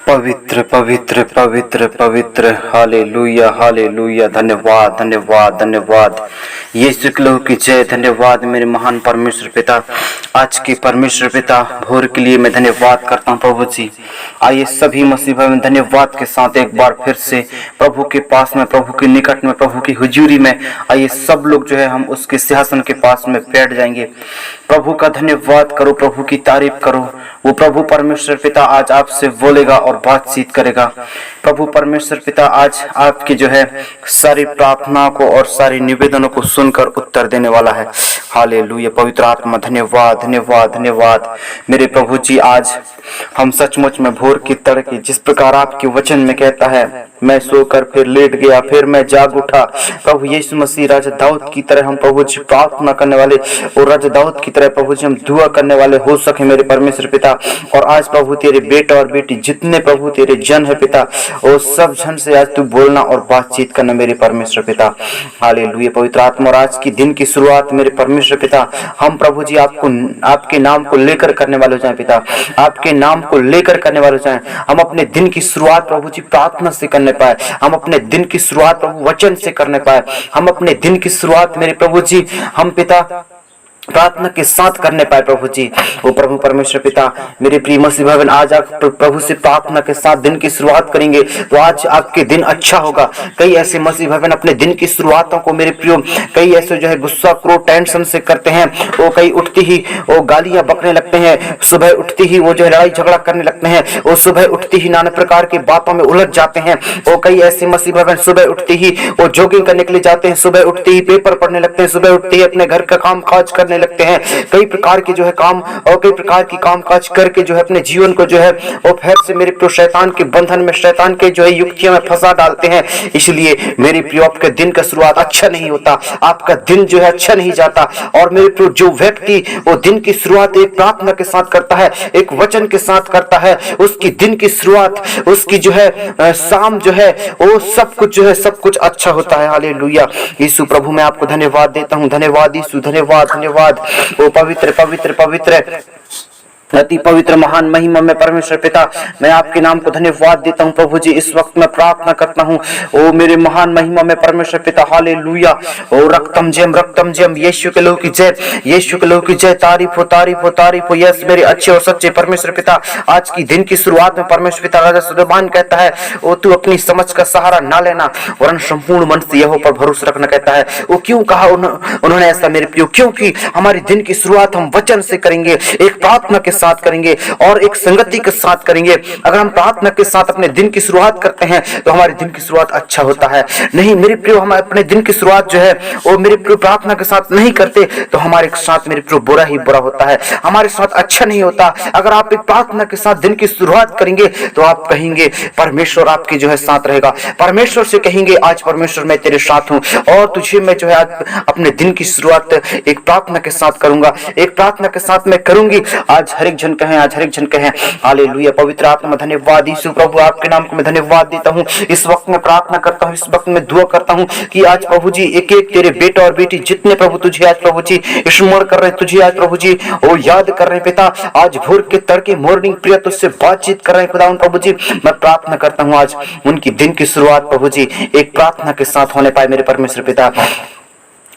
पवित्र पवित्र पवित्र पवित्र हालेलुया हालेलुया। धन्यवाद धन्यवाद धन्यवाद यीशु क्लो की जय। धन्यवाद मेरे महान परमेश्वर पिता, आज के परमेश्वर पिता भोर के लिए मैं धन्यवाद करता हूँ प्रभु जी। आइए सभी मसीह भाई धन्यवाद के साथ एक बार फिर से प्रभु के पास में, प्रभु के निकट में, प्रभु की हुजूरी में आइए सब लोग जो है हम उसके सिंहासन के पास में बैठ जाएंगे। प्रभु का धन्यवाद करो, प्रभु की तारीफ करो। वो प्रभु परमेश्वर पिता आज आपसे बोलेगा और बातचीत करेगा। प्रभु परमेश्वर पिता आज आपकी जो है सारी प्रार्थना को और सारी निवेदनों को सुनकर उत्तर देने वाला है। हालेलुया। पवित्र आत्मा धन्यवाद धन्यवाद धन्यवाद मेरे प्रभु जी। आज हम सचमुच में भोर की तड़के जिस प्रकार आपके वचन में कहता है, मैं सोकर फिर लेट गया फिर मैं जाग उठा। प्रभु यीशु मसीह राजा दाऊद की तरह हम प्रभु जी प्रार्थना करने वाले और राजा दाऊद की तरह प्रभु जी हम दुआ करने वाले हो सके मेरे परमेश्वर पिता। और आज प्रभु तेरे बेटा और बेटी जितने प्रभु तेरे जन है पिता, और सब जन से आज तू बोलना और बातचीत करना मेरे परमेश्वर पिता। हालेलुया। पवित्र आत्मा और आज की दिन की शुरुआत मेरे परमेश्वर पिता हम प्रभु जी आपको आपके नाम को लेकर करने वाले हो जाए पिता, आपके नाम को लेकर करने वाले हो जाए। हम अपने दिन की शुरुआत प्रभु जी प्रार्थना से करने पाए, हम अपने दिन की शुरुआत प्रभु वचन से करने पाए, हम अपने दिन की शुरुआत मेरे प्रभु जी हम पिता प्रार्थना के साथ करने पाए प्रभु जी। वो प्रभु परमेश्वर पिता मेरे प्रिय मसीह भाई आज आप प्रभु से प्रार्थना के साथ दिन की शुरुआत करेंगे तो आज आपके दिन अच्छा होगा। कई ऐसे मसीह भाई अपने दिन की शुरुआतों को मेरे प्रियो कई ऐसे जो है गुस्सा क्रोध टेंशन से करते हैं। वो कई उठती ही वो गालियां बकने लगते हैं, सुबह उठती ही वो जो है लड़ाई झगड़ा करने लगते हैं, वो सुबह उठती ही नाना प्रकार की बातों में उलझ जाते हैं। वो कई ऐसे मसीह भाई सुबह उठती ही वो जॉगिंग करने के लिए जाते हैं, सुबह उठते ही पेपर पढ़ने लगते हैं, सुबह उठते ही अपने घर का काम काज करने लगते हैं। कई प्रकार के जो है काम और कई प्रकार की काम काज करके जो है अपने जीवन को जो है वो फिर से मेरे प्रियो शैतान के बंधन में, शैतान के जो है युक्तियों में फंसा डालते हैं। इसलिए मेरे प्रियो आपके दिन का शुरुआत अच्छा नहीं होता, आपका दिन जो है अच्छा नहीं जाता। और मेरे प्रियो जो व्यक्ति वो दिन की शुरुआत एक प्रार्थना के साथ करता है, एक वचन के साथ करता है, उसकी दिन की शुरुआत उसकी जो है शाम जो है वो सब कुछ जो है सब कुछ अच्छा होता है। हालेलुया। यीशु प्रभु मैं आपको धन्यवाद देता हूँ। धन्यवाद यीशु, धन्यवाद धन्यवाद। वो पवित्र पवित्र पवित्र अति पवित्र महान महिमा में परमेश्वर पिता मैं आपके नाम को धन्यवाद देता हूँ प्रभु जी। इस वक्त मैं प्रार्थना करता हूँ ओ मेरे महान महिमा में परमेश्वर पिता। हालेलुया। ओ रक्तम जयम यीशु के लोग की जय, यीशु के लोग की जय। तारीफ हो तारीफ हो तारीफ हो। यस मेरे अच्छे और सच्चे परमेश्वर पिता आज की दिन की शुरुआत में परमेश्वर पिता राजा सुलेमान कहता है ओ तू अपनी समझ का सहारा ना लेना वरन संपूर्ण मन से यहोवा पर भरोसा रखना कहता है। वो क्यों कहा उन्होंने ऐसा मेरे प्रियो? क्योंकि हमारी दिन की शुरुआत हम वचन से करेंगे, एक प्रार्थना के साथ करेंगे और एक संगति के साथ करेंगे। अगर हम प्रार्थना के साथ अपने दिन की शुरुआत करते हैं तो हमारे दिन की शुरुआत अच्छा होता है। नहीं मेरे प्रियो हम अपने दिन की शुरुआत जो है वो मेरे प्रियो प्रार्थना के साथ नहीं करते तो हमारे साथ मेरे प्रियो बुरा ही बुरा होता है, हमारे साथ अच्छा नहीं होता। अगर आप एक प्रार्थना के साथ दिन की शुरुआत करेंगे तो आप कहेंगे परमेश्वर आपके जो है साथ रहेगा, परमेश्वर से कहेंगे आज परमेश्वर मैं तेरे साथ हूँ और तुझे मैं जो है आज अपने दिन की शुरुआत एक प्रार्थना के साथ करूंगा, एक प्रार्थना के साथ मैं करूंगी। आज हर एक जन कहें, आज हर एक जन कहें हालेलुया। पवित्र आत्मा धन्यवाद यीशु प्रभु आपके नाम को मैं धन्यवाद देता हूँ। इस वक्त मैं प्रार्थना करता हूँ, इस वक्त मैं दुआ करता हूँ कि आज प्रभु जी एक एक तेरे बेटा और बेटी जितने प्रभु तुझे आज प्रभु जी स्मरण कर रहे हैं, तुझे आज प्रभु जी वो याद कर रहे हैं पिता, आज भोर के तड़के मॉर्निंग प्रिय तुझसे बातचीत कर रहे हैं खुदा प्रभु जी। मैं प्रार्थना करता हूँ आज उनकी दिन की शुरुआत प्रभु जी एक प्रार्थना के साथ होने पाए मेरे परमेश्वर पिता।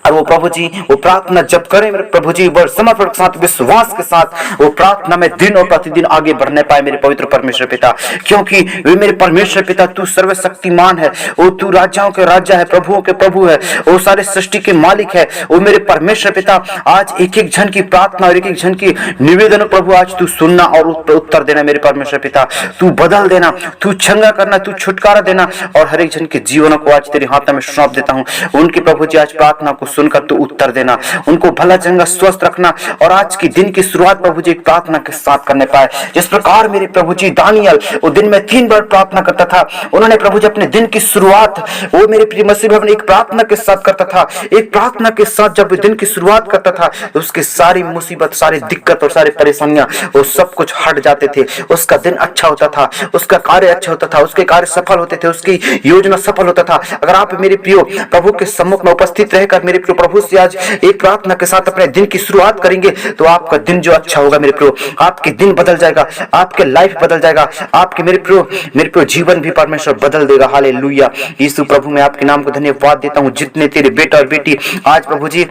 और वो प्रभु जी वो प्रार्थना जब करें मेरे प्रभु जी वो समर्पण के साथ विश्वास के साथ वो प्रार्थना में दिन और प्रतिदिन आगे बढ़ने पाए मेरे पवित्र परमेश्वर पिता। क्योंकि वे मेरे परमेश्वर पिता तू सर्वशक्तिमान है, वो तू राजाओं के राजा है, प्रभुओं के प्रभु है, वो सारे सृष्टि के मालिक है। वो मेरे परमेश्वर पिता आज एक एक जन की प्रार्थना और एक एक जन की निवेदन प्रभु आज तू सुनना और उत्तर देना मेरे परमेश्वर पिता। तू बदल देना, तू चंगा करना, तू छुटकारा देना और हर एक जन के जीवनों को आज तेरे हाथों में सौंप देता हूँ। उनके प्रभु जी आज प्रार्थना को सुनकर तू उत्तर देना, उनको भला चंगा स्वस्थ रखना और आज की दिन की शुरुआत प्रभु जी प्रार्थना के साथ करने पाए। जिस प्रकार मेरे प्रभु जी दानियल वो दिन में 3 बार प्रार्थना करता था, उन्होंने प्रभु जी अपने दिन की शुरुआत वो मेरे प्रिय मसीह भाई एक प्रार्थना के साथ करता था। एक प्रार्थना के साथ जब दिन की शुरुआत करता था तो उसकी सारी मुसीबत, सारी दिक्कत और सारी परेशानियां वो सब कुछ हट जाते थे। उसका दिन अच्छा होता था, उसका कार्य अच्छा होता था, उसके कार्य सफल होते थे, उसकी योजना सफल होता था। अगर आप मेरे प्रियो प्रभु के सम्मुख में उपस्थित रहकर मेरे प्रियो प्रभु से आज एक प्रार्थना के साथ अपने दिन की शुरुआत करेंगे तो आपका दिन जो अच्छा होगा मेरे प्रियो, आपके दिन बदल जाएगा, आपके लाइफ बदल जाएगा, आपके मेरे प्रियो जीवन भी परमेश्वर बदल देगा। हालेलुया। यीशु प्रभु मैं आपके नाम को धन्यवाद देता हूँ। जितने तेरे बेटा और बेटी आज प्रभु जी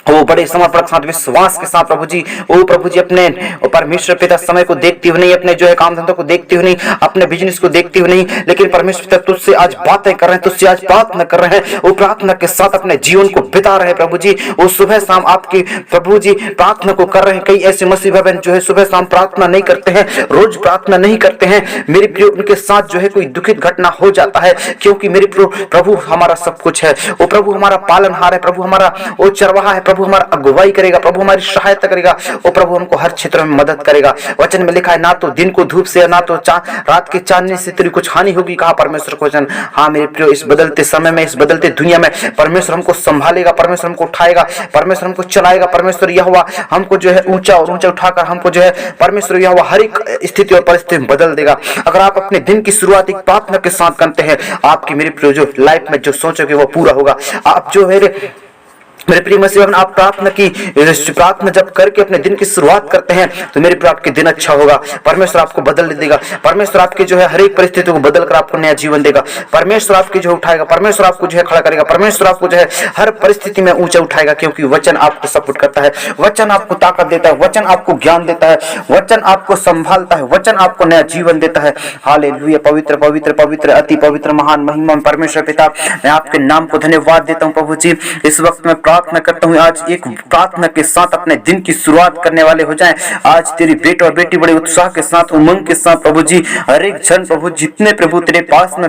वो बड़े समर्पण के साथ विश्वास के साथ प्रभु जी, ओ प्रभु जी अपने परमेश्वर पिता समय को देखते हुए नहीं, अपने जो है काम धंधों को देखते हुए नहीं, अपने बिजनेस को देखते हुए नहीं, लेकिन परमेश्वर पिता तुझसे आज बातें कर रहे हैं, तुझसे आज प्रार्थना कर रहे हैं, वो प्रार्थना के साथ अपने जीवन को बिता रहे हैं प्रभु जी। वो सुबह शाम आपकी प्रभु जी प्रार्थना को कर रहे हैं। कई ऐसे मसीह बहन जो है सुबह शाम प्रार्थना नहीं करते हैं, रोज प्रार्थना नहीं करते हैं मेरे प्रियो, उनके साथ जो है कोई दुखित घटना हो जाता है, क्योंकि मेरे प्रभु हमारा सब कुछ है, वो प्रभु हमारा पालनहार है, प्रभु हमारा वो चरवाहा है, प्रभु हमारा अगुवाई करेगा, प्रभु हमारी सहायता करेगा, वो प्रभु हमको हर क्षेत्र में मदद करेगा। वचन में लिखा है ना तो दिन को धूप से ना तो रात के चांदनी से तेरी कुछ हानि होगी, कहा परमेश्वर को वचन। हाँ मेरे प्रियो, इस बदलते समय में, इस बदलते दुनिया में परमेश्वर हमको संभालेगा, परमेश्वर हमको उठाएगा, परमेश्वर हमको चलाएगा, परमेश्वर यहोवा हमको जो है ऊंचा और ऊंचा उठाकर हमको जो है परमेश्वर यहोवा हर एक स्थिति और परिस्थिति में बदल देगा। अगर आप अपने दिन की शुरुआत एक प्रार्थना के साथ करते हैं, आपकी मेरे प्रियो जो लाइफ में जो सोचोगे वो पूरा होगा। आप जो मेरे प्रिय मसीह आप प्रार्थना जब करके अपने दिन की शुरुआत करते हैं तो मेरे प्रिय आपके दिन अच्छा होगा। परमेश्वर आपको बदल देगा, परमेश्वर आपके जो है हर एक परिस्थिति को बदल कर आपको नया जीवन देगा, परमेश्वर आपकी जो उठाएगा, परमेश्वर आपको जो है खड़ा करेगा, परमेश्वर आपको जो है हर परिस्थिति में ऊंचा उठाएगा, क्योंकि वचन आपको सपोर्ट करता है, वचन आपको ताकत देता है, वचन आपको ज्ञान देता है, वचन आपको संभालता है, वचन आपको नया जीवन देता है। हालेलुया। पवित्र पवित्र पवित्र अति पवित्र महान महिमा परमेश्वर पिता, मैं आपके नाम को धन्यवाद देता हूँ प्रभु जी। इस वक्त में प्रार्थना करता हूँ आज एक प्रार्थना के साथ अपने दिन की शुरुआत करने वाले हो जाएं। आज तेरी बेटा और बेटी बड़े उत्साह के साथ, उमंग के साथ प्रभु जी, हर एक जन प्रभु जितने प्रभु तेरे पास में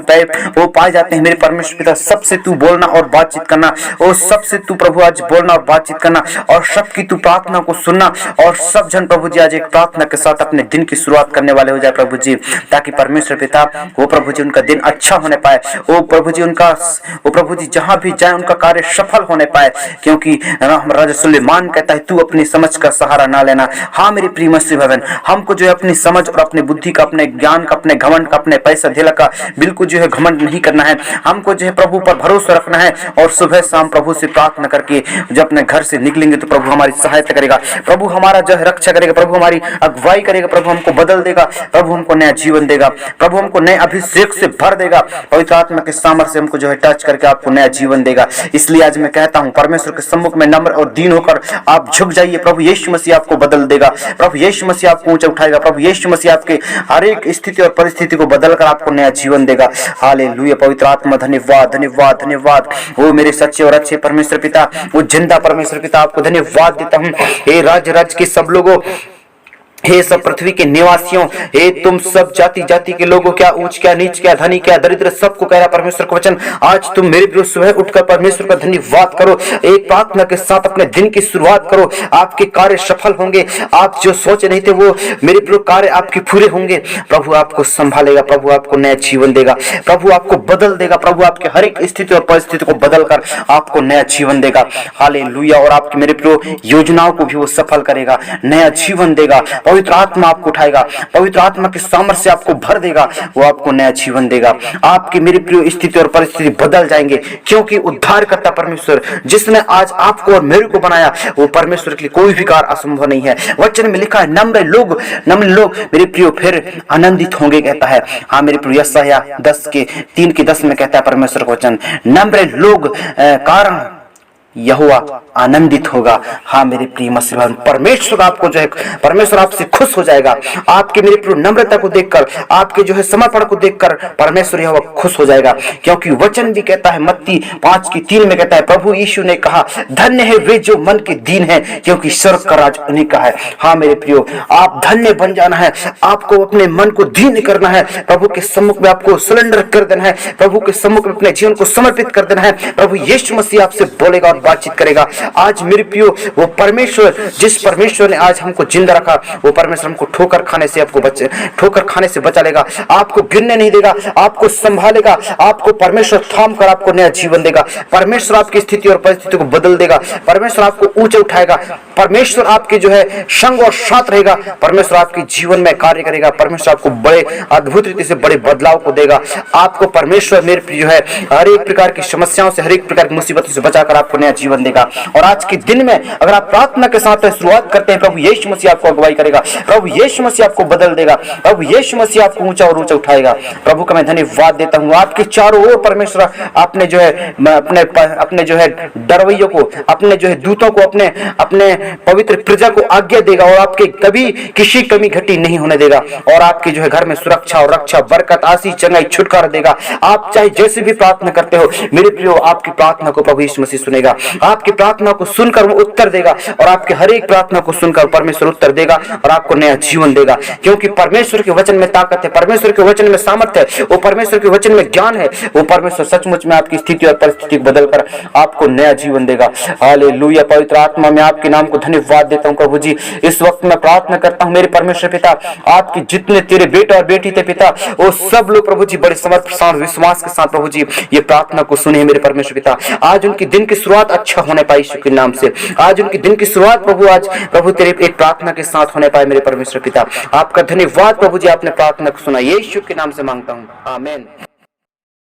वो पाए जाते हैं मेरे परमेश्वर पिता, सबसे तू बोलना और बातचीत करना, और सबसे तू प्रभु आज बोलना और बातचीत करना, और सबकी तू प्रार्थना को सुनना, और सब जन प्रभु जी आज एक प्रार्थना के साथ अपने दिन की शुरुआत करने वाले हो जाए प्रभु जी, ताकि परमेश्वर पिता वो प्रभु जी उनका दिन अच्छा होने पाए, वो प्रभु जी उनका वो प्रभु जी जहां भी जाए उनका कार्य सफल होने पाए, क्योंकि राजा सुलेमान कहता है तू अपनी समझ का सहारा ना लेना। हाँ मेरी प्रिय मसीह बहन, हमको जो है अपनी समझ और अपनी बुद्धि का, अपने ज्ञान का, अपने घमंड का, अपने पैसा धेला का बिल्कुल जो है घमंड नहीं करना है। हमको जो है प्रभु पर भरोसा रखना है, और सुबह शाम प्रभु से प्रार्थना करके जब अपने घर से निकलेंगे तो प्रभु हमारी सहायता करेगा, प्रभु हमारा जो है रक्षा करेगा, प्रभु हमारी अगुवाई करेगा, प्रभु हमको बदल देगा, प्रभु हमको नया जीवन देगा, प्रभु हमको नए अभिषेक से भर देगा, पवित्र आत्मा के सामर्थ्य से हमको जो है टच करके आपको नया जीवन देगा। इसलिए आज मैं कहता हूँ परमेश्वर के सम्मुख में नम्र और दीन होकर आप झुक जाइए। प्रभु यीशु मसीह आपको बदल देगा, प्रभु यीशु मसीह आपको ऊंचा उठाएगा, प्रभु यीशु मसीह आपके हर एक स्थिति और परिस्थिति को बदलकर आपको नया जीवन देगा। हालेलुया। पवित्र आत्मा धन्यवाद धन्यवाद धन्यवाद। वो मेरे सच्चे और अच्छे परमेश्वर पिता, वो जिंदा परमेश्वर पिता, आपको धन्यवाद देता हूँ। हे राज्य के सब लोगों, हे सब पृथ्वी के निवासियों, हे तुम सब जाति जाति के लोगों, क्या ऊंच क्या नीच, क्या धनी क्या दरिद्र, सबको कह रहा परमेश्वर का वचन। आज तुम मेरे प्रिय सुबह उठकर परमेश्वर का धन्यवाद करो, एक प्रार्थना के साथ अपने दिन की शुरुआत करो। आपके कार्य सफल होंगे, आप जो सोचे नहीं थे वो मेरे प्रिय कार्य आपके पूरे होंगे। प्रभु आपको संभालेगा, प्रभु आपको नया जीवन देगा, प्रभु आपको बदल देगा, प्रभु आपके हर एक स्थिति और परिस्थिति को बदलकर आपको नया जीवन देगा। हालेलुया। और आपके मेरे प्रिय योजनाओं को भी वो सफल करेगा, नया जीवन देगा। पवित्र आत्मा आपको उठाएगा, पवित्र आत्मा के सामर्थ्य से आपको भर देगा, वो आपको नया जीवन देगा। आपकी मेरी प्रिय स्थिति और परिस्थिति बदल जाएंगे, क्योंकि उद्धारकर्ता परमेश्वर जिसने आज आपको और मेरे को बनाया, वो परमेश्वर के लिए कोई भी कार्य असंभव नहीं है। वचन में लिखा है नम्र लोग मेरे प्रिय फिर आनंदित होंगे, कहता है। हाँ मेरे प्रिय यशायाह 3:10 में कहता है परमेश्वर का वचन, नम्र लोग कारण यहोवा आनंदित होगा। हाँ मेरे प्रिय मसीह, परमेश्वर आपको जो है परमेश्वर आपसे खुश हो जाएगा। आपके मेरे प्रिय नम्रता को देखकर, आपके जो है समर्पण को देखकर परमेश्वर यहोवा खुश हो जाएगा, क्योंकि वचन भी कहता है मत्ती 5:3 में कहता है, प्रभु यीशु ने कहा धन्य है वे जो मन के दीन है, क्योंकि स्वर्ग का राज उन्हीं का है। हाँ मेरे प्रियो, आप धन्य बन जाना है, आपको अपने मन को दीन करना है, प्रभु के सम्मुख में आपको सरेंडर कर देना है, प्रभु के सम्मुख में अपने जीवन को समर्पित कर देना है। प्रभु यीशु मसीह आपसे बोलेगा और बातचीत करेगा, आज मेरे प्रियो वो परमेश्वर, जिस परमेश्वर ने आज हमको जिंदा रखा, वो परमेश्वर हमको ठोकर खाने से बचा लेगा, आपको गिरने नहीं देगा, आपको संभालेगा, आपको परमेश्वर थाम कर आपको नया जीवन देगा। परमेश्वर आपकी स्थिति और परिस्थिति को बदल देगा। परमेश्वर आपको ऊंचे उठाएगा। परमेश्वर आपके जो है संग और साथ रहेगा। परमेश्वर आपके जीवन में कार्य करेगा। परमेश्वर आपको बड़े अद्भुत रीति से बड़े बदलाव को देगा। आपको परमेश्वर मेरे प्रिय जो है हर एक प्रकार की समस्याओं से, हर एक प्रकार की मुसीबतों से बचाकर आपको नया जीवन देगा। और आज के दिन में अगर आप प्रार्थना के साथ शुरुआत करते हैं, प्रभु यीशु मसीह आपको अगुवाई करेगा, प्रभु यीशु मसीह आपको बदल देगा, प्रभु यीशु मसीह आपको ऊंचा और ऊंचा उठाएगा। प्रभु का मैं धन्यवाद देता हूँ। आपके चारों ओर परमेश्वर आपने जो है अपने जो है डरवैयों को, अपने जो है दूतों को, अपने पवित्र प्रजा को आज्ञा देगा और आपके कभी किसी कमी घटी नहीं होने देगा। और आपके जो है घर में सुरक्षा और रक्षा, बरकत, आशीष, चंगाई, छुटकारा देगा। आप चाहे जैसे भी प्रार्थना करते हो मेरे प्रियो, आपकी प्रार्थना को प्रभु यीशु मसीह सुनेगा। आपकी प्रार्थना को सुनकर वो उत्तर देगा और आपके हर एक प्रार्थना को सुनकर परमेश्वर उत्तर देगा और आपको नया जीवन देगा। क्योंकि परमेश्वर के वचन में ताकत है, परमेश्वर के वचन में सामर्थ्य है, वो परमेश्वर के वचन में ज्ञान है। वो परमेश्वर सचमुच में आपकी स्थिति और परिस्थिति को बदलकर आपको नया जीवन देगा। हालेलुया। पवित्र आत्मा में आपके नाम को धन्यवाद देता हूँ प्रभु जी। इस वक्त मैं प्रार्थना करता हूँ मेरे परमेश्वर पिता, आपके जितने तेरे बेटा और बेटी थे पिता, वो सब लोग प्रभु जी बड़े समर्पण विश्वास के साथ प्रभु जी ये प्रार्थना को सुने मेरे परमेश्वर पिता। आज उनकी दिन की शुरुआत अच्छा होने पाई यीशु के नाम से। आज उनकी दिन की शुरुआत प्रभु आज प्रभु तेरे एक प्रार्थना के साथ होने पाए मेरे परमेश्वर पिता। आपका धन्यवाद प्रभु जी, आपने प्रार्थना को सुना, यीशु के नाम से मांगता हूँ, आमीन।